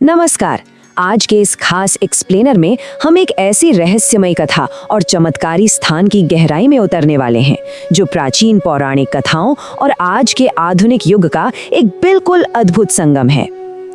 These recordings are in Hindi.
नमस्कार। आज के इस खास एक्सप्लेनर में हम एक ऐसी रहस्यमय कथा और चमत्कारी स्थान की गहराई में उतरने वाले हैं जो प्राचीन पौराणिक कथाओं और आज के आधुनिक युग का एक बिल्कुल अद्भुत संगम है।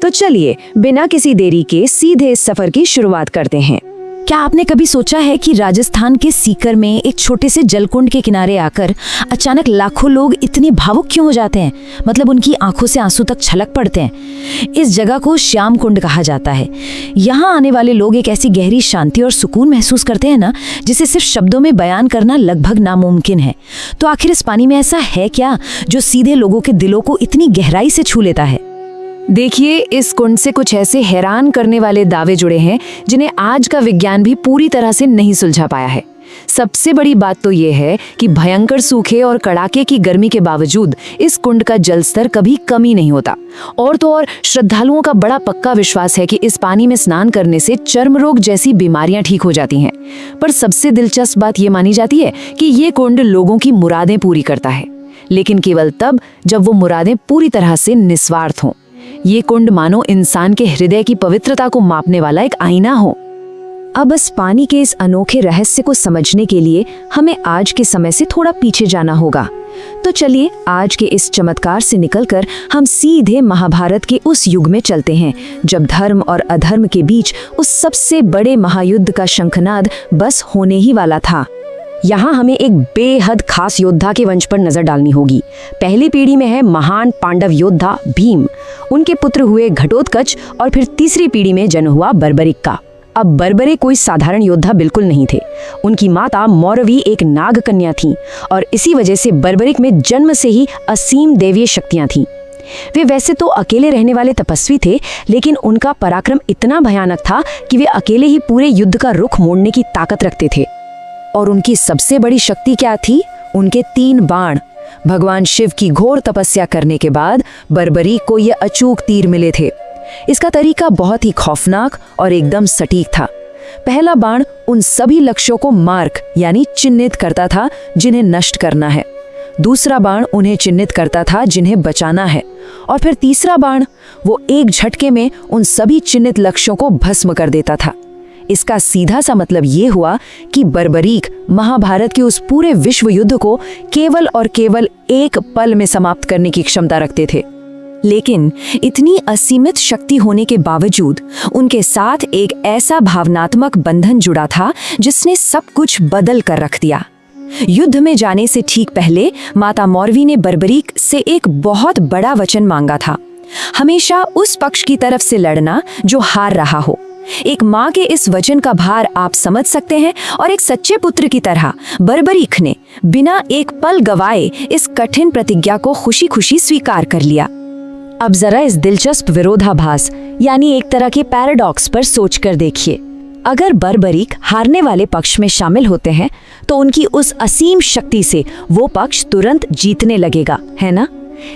तो चलिए बिना किसी देरी के सीधे इस सफर की शुरुआत करते हैं। क्या आपने कभी सोचा है कि राजस्थान के सीकर में एक छोटे से जलकुंड के किनारे आकर अचानक लाखों लोग इतने भावुक क्यों हो जाते हैं? मतलब उनकी आंखों से आंसू तक छलक पड़ते हैं। इस जगह को श्याम कुंड कहा जाता है। यहाँ आने वाले लोग एक ऐसी गहरी शांति और सुकून महसूस करते हैं ना, जिसे सिर्फ शब्दों में बयान करना लगभग नामुमकिन है। तो आखिर इस पानी में ऐसा है क्या जो सीधे लोगों के दिलों को इतनी गहराई से छू लेता है? देखिए, इस कुंड से कुछ ऐसे हैरान करने वाले दावे जुड़े हैं जिन्हें आज का विज्ञान भी पूरी तरह से नहीं सुलझा पाया है। सबसे बड़ी बात तो ये है कि भयंकर सूखे और कड़ाके की गर्मी के बावजूद इस कुंड का जल स्तर कभी कम ही नहीं होता। और तो और श्रद्धालुओं का बड़ा पक्का विश्वास है कि इस पानी में स्नान करने से चर्म रोग जैसी बीमारियां ठीक हो जाती हैं। पर सबसे दिलचस्प बात ये मानी जाती है कि ये कुंड लोगों की मुरादें पूरी करता है, लेकिन केवल तब जब वो मुरादें पूरी तरह से निस्वार्थ हों। ये कुंड मानो इंसान के हृदय की पवित्रता को मापने वाला एक आईना हो। अब इस पानी के इस अनोखे रहस्य को समझने के लिए हमें आज के समय से थोड़ा पीछे जाना होगा। तो चलिए आज के इस चमत्कार से निकलकर हम सीधे महाभारत के उस युग में चलते हैं जब धर्म और अधर्म के बीच उस सबसे बड़े महायुद्ध का शंखनाद बस होने ही वाला था। यहाँ हमें एक बेहद खास योद्धा के वंश पर नजर डालनी होगी। पहली पीढ़ी में है महान पांडव योद्धा भीम, उनके पुत्र हुए घटोत्कच और फिर तीसरी पीढ़ी में जन्म हुआ बर्बरिक का। अब बर्बरिक कोई साधारण योद्धा बिल्कुल नहीं थे। उनकी माता मौरवी एक नाग कन्या थी और इसी वजह से बर्बरिक में जन्म से ही असीम दैवीय शक्तियां थीं। वे वैसे तो अकेले रहने वाले तपस्वी थे, लेकिन उनका पराक्रम इतना भयानक था कि वे अकेले ही पूरे युद्ध का रुख मोड़ने की ताकत रखते थे। और उनकी सबसे बड़ी शक्ति क्या थी? उनके 3 बाण। भगवान शिव की घोर तपस्या करने के बाद बर्बरीक को ये अचूक तीर मिले थे। इसका तरीका बहुत ही खौफनाक और एकदम सटीक था। पहला बाण उन सभी लक्ष्यों को मार्क यानी चिन्हित करता था जिन्हें नष्ट करना है। दूसरा बाण उन्हें चिन्हित करता था जिन्हें बचाना है। और फिर तीसरा बाण वो एक झटके में उन सभी चिन्हित लक्ष्यों को भस्म कर देता था। इसका सीधा सा मतलब ये हुआ कि बर्बरीक महाभारत के उस पूरे विश्व युद्ध को केवल और केवल एक पल में समाप्त करने की क्षमता रखते थे। लेकिन इतनी असीमित शक्ति होने के बावजूद उनके साथ एक ऐसा भावनात्मक बंधन जुड़ा था जिसने सब कुछ बदल कर रख दिया। युद्ध में जाने से ठीक पहले माता मौरवी ने बर्बरीक से एक बहुत बड़ा वचन मांगा था, हमेशा उस पक्ष की तरफ से लड़ना जो हार रहा हो। एक माँ के इस वचन का भार आप समझ सकते हैं, और एक सच्चे पुत्र की तरह बर्बरीक ने बिना एक पल गवाए इस कठिन प्रतिज्ञा को खुशी खुशी स्वीकार कर लिया। अब जरा इस दिलचस्प विरोधाभास यानी एक तरह के पैराडॉक्स पर सोचकर देखिए। अगर बर्बरीक हारने वाले पक्ष में शामिल होते हैं तो उनकी उस असीम शक्ति से वो पक्ष तुरंत जीतने लगेगा, है ना?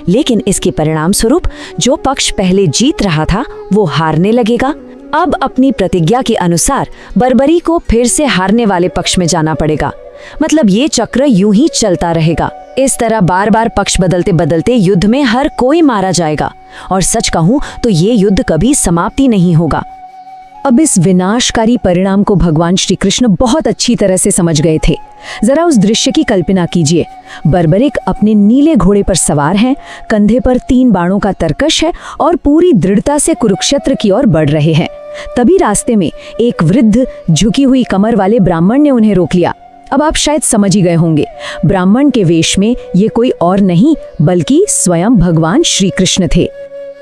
लेकिन इसके परिणाम स्वरूप जो पक्ष पहले जीत रहा था वो हारने लगेगा। अब अपनी प्रतिज्ञा के अनुसार बर्बरी को फिर से हारने वाले पक्ष में जाना पड़ेगा। मतलब ये चक्र यूं ही चलता रहेगा। इस तरह बार बार पक्ष बदलते बदलते युद्ध में हर कोई मारा जाएगा, और सच कहूं तो ये युद्ध कभी समाप्ति नहीं होगा। अब इस विनाशकारी परिणाम को भगवान श्री कृष्ण बहुत अच्छी तरह से समझ गए थे। जरा उस दृश्य की कल्पना कीजिए। बर्बरिक अपने नीले घोड़े पर सवार हैं, कंधे पर 3 बाणों का तरकश है और पूरी दृढ़ता से कुरुक्षेत्र की ओर बढ़ रहे हैं। तभी रास्ते में एक वृद्ध झुकी हुई कमर वाले ब्राह्मण ने उन्हें रोक लिया। अब आप शायद समझ ही गए होंगे, ब्राह्मण के वेश में ये कोई और नहीं बल्कि स्वयं भगवान श्री कृष्ण थे।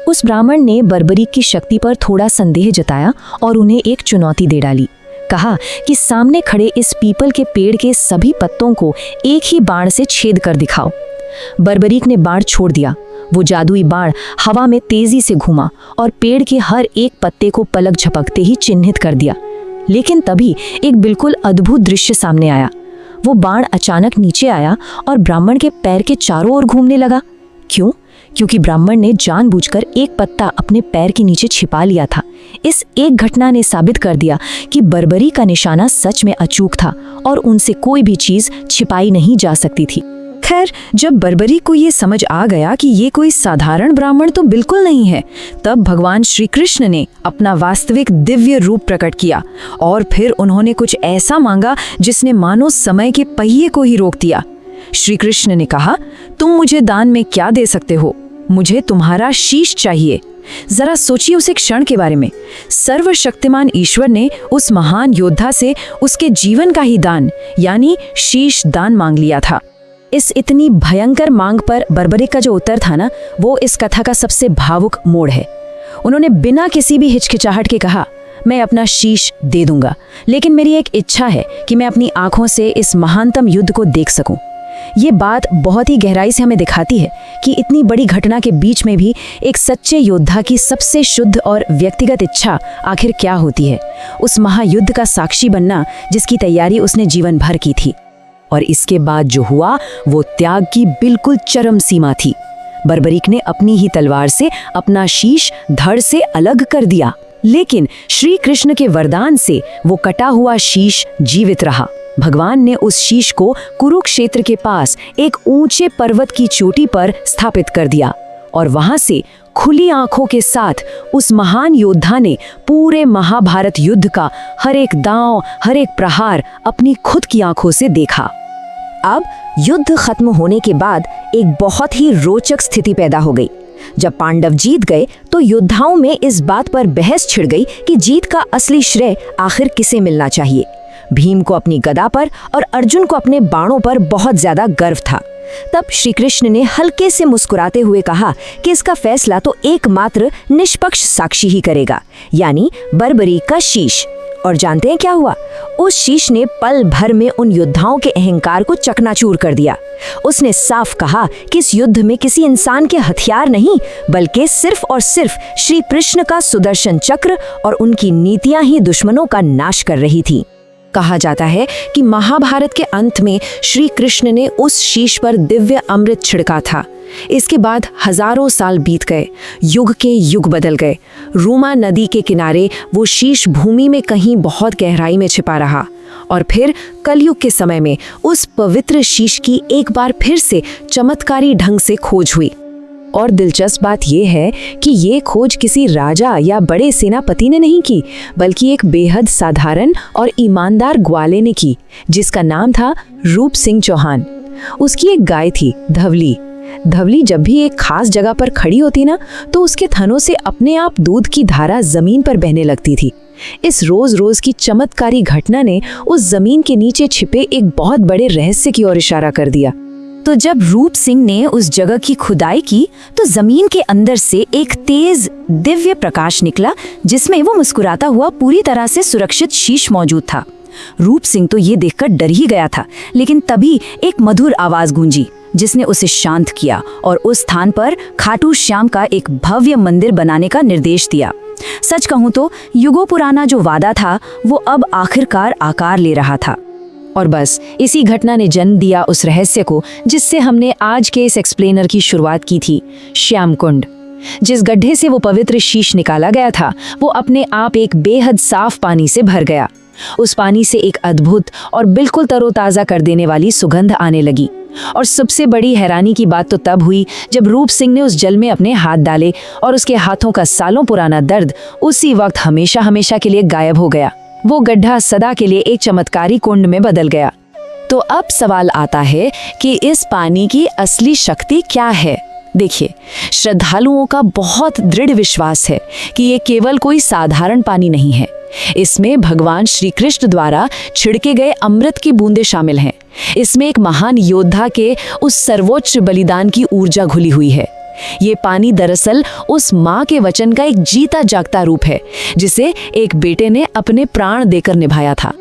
उस ब्राह्मण ने बर्बरीक की शक्ति पर थोड़ा संदेह जताया और उन्हें एक चुनौती दे डाली। कहा कि सामने खड़े इस पीपल के पेड़ के सभी पत्तों को एक ही बाण से छेद कर दिखाओ। बर्बरीक ने बाण छोड़ दिया। वो जादुई बाण हवा में तेजी से घूमा और पेड़ के हर एक पत्ते को पलक झपकते ही चिन्हित कर दिया। लेकिन तभी एक बिल्कुल अद्भुत दृश्य सामने आया। वो बाण अचानक नीचे आया और ब्राह्मण के पैर के चारों ओर घूमने लगा। क्यों? क्योंकि ब्राह्मण ने जानबूझकर एक पत्ता अपने पैर के नीचे छिपा लिया था। इस एक घटना ने साबित कर दिया कि बर्बरी का निशाना सच में अचूक था और उनसे कोई भी चीज छिपाई नहीं जा सकती थी। खैर, जब बर्बरी को ये समझ आ गया कि ये कोई साधारण ब्राह्मण तो बिल्कुल नहीं है, तब भगवान श्री कृष्ण ने अपना वास्तविक दिव्य रूप प्रकट किया और फिर उन्होंने कुछ ऐसा मांगा जिसने मानो समय के पहिए को ही रोक दिया। श्री कृष्ण ने कहा, तुम मुझे दान में क्या दे सकते हो? मुझे तुम्हारा शीश चाहिए। जरा सोचिए उस एक क्षण के बारे में। सर्वशक्तिमान ईश्वर ने उस महान योद्धा से उसके जीवन का ही दान यानी शीश दान मांग लिया था। इस इतनी भयंकर मांग पर बर्बरी का जो उत्तर था ना, वो इस कथा का सबसे भावुक मोड़ है। उन्होंने बिना किसी भी हिचकिचाहट के कहा, मैं अपना शीश दे दूंगा, लेकिन मेरी एक इच्छा है कि मैं अपनी आंखों से इस महानतम युद्ध को देख सकूं। ये बात बहुत ही गहराई से हमें दिखाती है कि इतनी बड़ी घटना के बीच में भी एक सच्चे योद्धा की सबसे शुद्ध और व्यक्तिगत इच्छा आखिर क्या होती है, उस महायुद्ध का साक्षी बनना जिसकी तैयारी उसने जीवन भर की थी। और इसके बाद जो हुआ वो त्याग की बिल्कुल चरम सीमा थी। बर्बरीक ने अपनी ही तलवार से अपना शीश धड़ से अलग कर दिया, लेकिन श्री कृष्ण के वरदान से वो कटा हुआ शीश जीवित रहा। भगवान ने उस शीश को कुरुक्षेत्र के पास एक ऊंचे पर्वत की चोटी पर स्थापित कर दिया और वहां से खुली आंखों के साथ उस महान योद्धा ने पूरे महाभारत युद्ध का हर एक दांव, हर एक प्रहार अपनी खुद की आंखों से देखा। अब युद्ध खत्म होने के बाद एक बहुत ही रोचक स्थिति पैदा हो गई। जब पांडव जीत गए तो योद्धाओं में इस बात पर बहस छिड़ गई कि जीत का असली श्रेय आखिर किसे मिलना चाहिए। भीम को अपनी गदा पर और अर्जुन को अपने बाणों पर बहुत ज्यादा गर्व था। तब श्री कृष्ण ने हल्के से मुस्कुराते हुए कहा कि इसका फैसला तो एकमात्र निष्पक्ष साक्षी ही करेगा, यानी बर्बरी का शीश। और जानते हैं क्या हुआ? उस शीश ने पल भर में उन योद्धाओं के अहंकार को चकनाचूर कर दिया। उसने साफ कहा कि इस युद्ध में किसी इंसान के हथियार नहीं, बल्कि सिर्फ और सिर्फ श्री कृष्ण का सुदर्शन चक्र और उनकी नीतियां ही दुश्मनों का नाश कर रही थी। कहा जाता है कि महाभारत के अंत में श्री कृष्ण ने उस शीश पर दिव्य अमृत छिड़का था। इसके बाद हजारों साल बीत गए, युग के युग बदल गए। रूमा नदी के किनारे वो शीश भूमि में कहीं बहुत गहराई में छिपा रहा और फिर कलयुग के समय में उस पवित्र शीश की एक बार फिर से चमत्कारी ढंग से खोज हुई। और दिलचस्प बात यह है कि ये खोज किसी राजा या बड़े सेनापति ने नहीं की, बल्कि एक बेहद साधारण और ईमानदार ग्वाले ने की, जिसका नाम था रूप सिंह चौहान। उसकी एक गाय थी धवली। धवली जब भी एक खास जगह पर खड़ी होती ना, तो उसके थनों से अपने आप दूध की धारा जमीन पर बहने लगती थी। इस रोज रोज की चमत्कारी घटना ने उस जमीन के नीचे छिपे एक बहुत बड़े रहस्य की ओर इशारा कर दिया। तो जब रूप सिंह ने उस जगह की खुदाई की तो जमीन के अंदर से एक तेज दिव्य प्रकाश निकला, जिसमें वो मुस्कुराता हुआ पूरी तरह से सुरक्षित शीश मौजूद था। रूप सिंह तो ये देखकर डर ही गया था, लेकिन तभी एक मधुर आवाज गूंजी जिसने उसे शांत किया और उस स्थान पर खाटू श्याम का एक भव्य मंदिर बनाने का निर्देश दिया। सच कहूं तो युगों पुराना जो वादा था वो अब आखिरकार आकार ले रहा था। और बस इसी घटना ने जन्म दिया उस रहस्य को जिससे हमने आज के इस एक्सप्लेनर की शुरुआत की थी, श्याम कुंड। जिस गड्ढे से वो पवित्र शीश निकाला गया था वो अपने आप एक बेहद साफ पानी से भर गया। उस पानी से एक अद्भुत और बिल्कुल तरोताजा कर देने वाली सुगंध आने लगी। और सबसे बड़ी हैरानी की बात तो तब हुई जब रूप सिंह ने उस जल में अपने हाथ डाले और उसके हाथों का सालों पुराना दर्द उसी वक्त हमेशा हमेशा के लिए गायब हो गया। वो गड्ढा सदा के लिए एक चमत्कारी कुंड में बदल गया। तो अब सवाल आता है कि इस पानी की असली शक्ति क्या है? देखिए, श्रद्धालुओं का बहुत दृढ़ विश्वास है कि ये केवल कोई साधारण पानी नहीं है। इसमें भगवान श्री कृष्ण द्वारा छिड़के गए अमृत की बूंदें शामिल हैं। इसमें एक महान योद्धा के उस सर्वोच्च बलिदान की ऊर्जा घुली हुई है। ये पानी दरअसल उस माँ के वचन का एक जीता जागता रूप है जिसे एक बेटे ने अपने प्राण देकर निभाया था।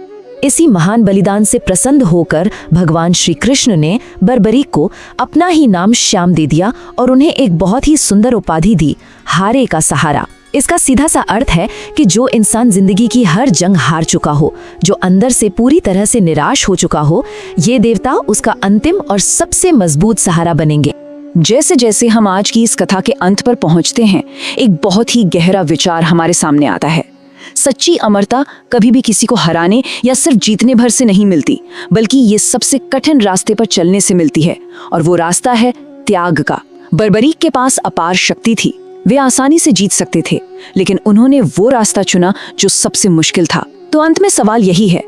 इसी महान बलिदान से प्रसन्न होकर भगवान श्री कृष्ण ने बर्बरीक को अपना ही नाम श्याम दे दिया और उन्हें एक बहुत ही सुंदर उपाधि दी, हारे का सहारा। इसका सीधा सा अर्थ है कि जो इंसान जिंदगी की हर जंग हार चुका हो, जो अंदर से पूरी तरह से निराश हो चुका हो, ये देवता उसका अंतिम और सबसे मजबूत सहारा बनेंगे। जैसे जैसे हम आज की इस कथा के अंत पर पहुंचते हैं, एक बहुत ही गहरा विचार हमारे सामने आता है। सच्ची अमरता कभी भी किसी को हराने या सिर्फ जीतने भर से नहीं मिलती, बल्कि ये सबसे कठिन रास्ते पर चलने से मिलती है, और वो रास्ता है त्याग का। बर्बरीक के पास अपार शक्ति थी, वे आसानी से जीत सकते थे, लेकिन उन्होंने वो रास्ता चुना जो सबसे मुश्किल था। तो अंत में सवाल यही है,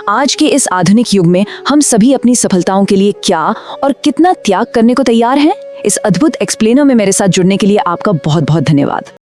आज के इस आधुनिक युग में हम सभी अपनी सफलताओं के लिए क्या और कितना त्याग करने को तैयार हैं? इस अद्भुत एक्सप्लेनर में मेरे साथ जुड़ने के लिए आपका बहुत बहुत धन्यवाद।